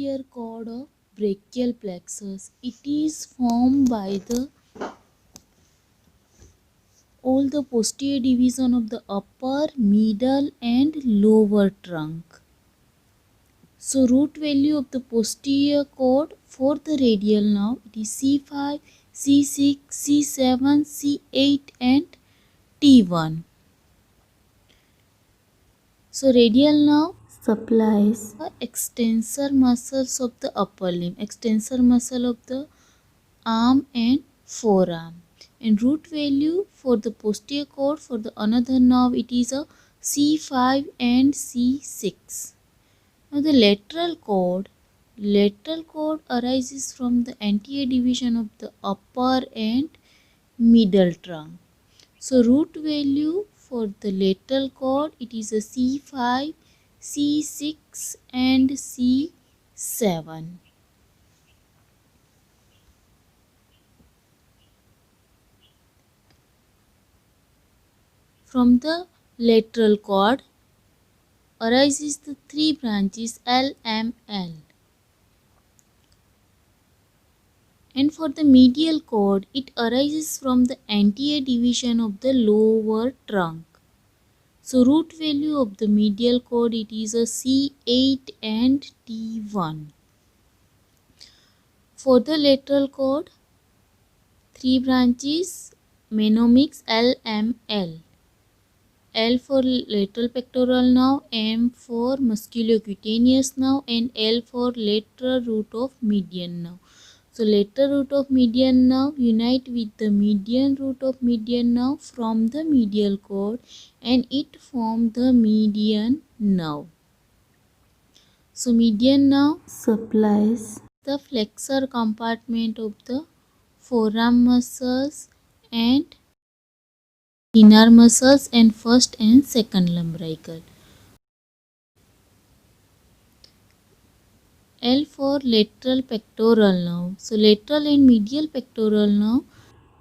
posterior cord of brachial plexus. It is formed by all the posterior division of the upper, middle and lower trunk. So root value of the posterior cord for the radial nerve, it is C5, C6, C7, C8 and T1. So radial nerve supplies the extensor muscles of the upper limb, extensor muscle of the arm and forearm. And root value for the posterior cord for the another nerve, it is a C5 and C6. Now the lateral cord arises from the anterior division of the upper and middle trunk. So root value for the lateral cord, it is a C5, C6 and C7. From the lateral cord arises the three branches LML. And for the medial cord, it arises from the anterior division of the lower trunk. So root value of the medial cord, it is a C8 and T1. For the lateral cord, three branches, menomics LML. L for lateral pectoral nerve, M for musculocutaneous nerve and L for lateral root of median nerve. So lateral root of median nerve unite with the median root of median nerve from the medial cord and it form the median nerve. So median nerve supplies the flexor compartment of the forearm muscles and inner muscles and first and second lumbrical. L for lateral pectoral nerve. So lateral and medial pectoral nerve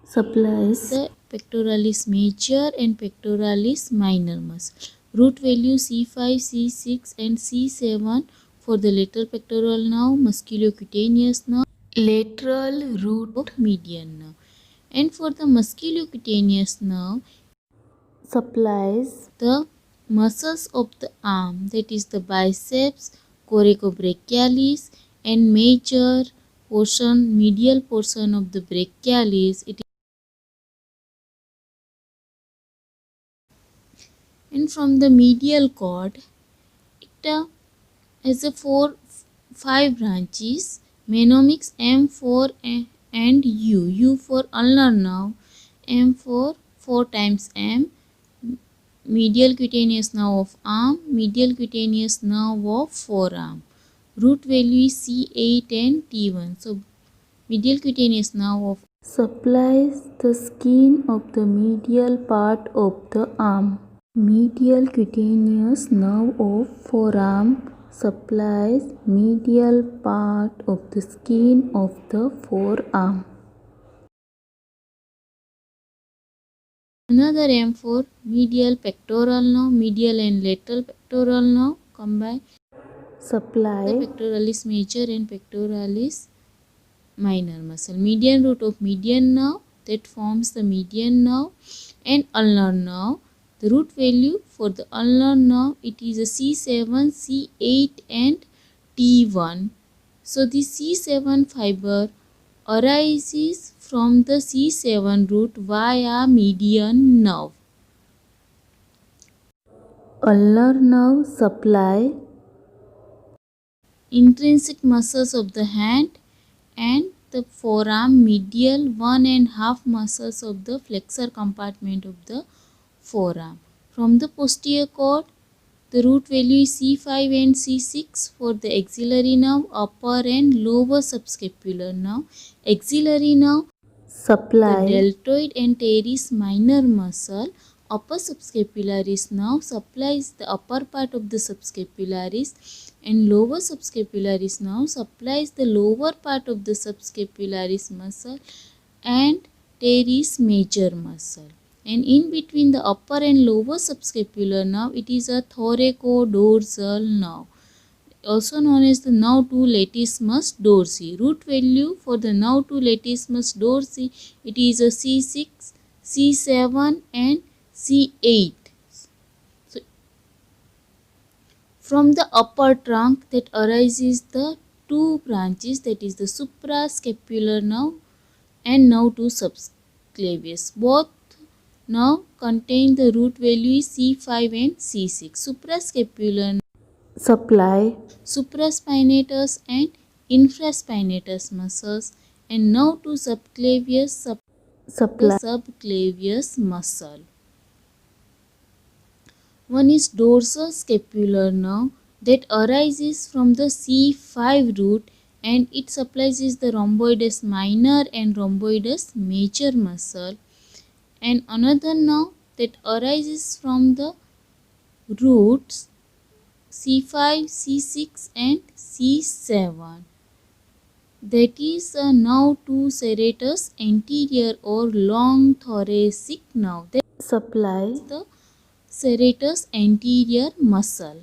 supplies the pectoralis major and pectoralis minor muscle. Root value C5, C6 and C7 for the lateral pectoral nerve, musculocutaneous nerve, lateral root of median nerve. And for the musculocutaneous nerve, supplies the muscles of the arm, that is the biceps, coracobrachialis and major portion, medial portion of the brachialis. And from the medial cord, it has a 5 branches, menomics M4 and U. U for ulnar nerve, M for 4 times M, medial cutaneous nerve of arm, medial cutaneous nerve of forearm. Root value is C8 and T1. So medial cutaneous nerve of supplies the skin of the medial part of the arm. Medial cutaneous nerve of forearm supplies medial part of the skin of the forearm. Another M for medial pectoral nerve, medial and lateral pectoral nerve combine supply the pectoralis major and pectoralis minor muscle. Median root of median nerve, that forms the median nerve, and ulnar nerve. The root value for the ulnar nerve, it is a C7, C8 and T1. So the C7 fiber arises from the C7 root via median nerve. Ulnar nerve supply intrinsic muscles of the hand and the forearm medial 1.5 muscles of the flexor compartment of the forearm. From the posterior cord, the root value is C5 and C6 for the axillary nerve, upper and lower subscapular nerve. Axillary nerve supply the deltoid and teres minor muscle. Upper subscapularis nerve supplies the upper part of the subscapularis and lower subscapularis nerve supplies the lower part of the subscapularis muscle and teres major muscle. And in between the upper and lower subscapular nerve, it is a thoracodorsal nerve. also known as the nerve to latissimus dorsi. Root value for the nerve to latissimus dorsi, it is a C6, C7 and C8. So, from the upper trunk that arises the two branches, that is the suprascapular nerve and nerve to subclavius. Both nerve contain the root value C5 and C6. Suprascapular supply supraspinatus and infraspinatus muscles, and nerve to subclavius supply subclavius muscle. One is dorsal scapular nerve that arises from the C5 root, and it supplies the rhomboides minor and rhomboides major muscle. And another nerve that arises from the roots C5, C6 and C7, that is a nerve to serratus anterior or long thoracic nerve that supplies the serratus anterior muscle.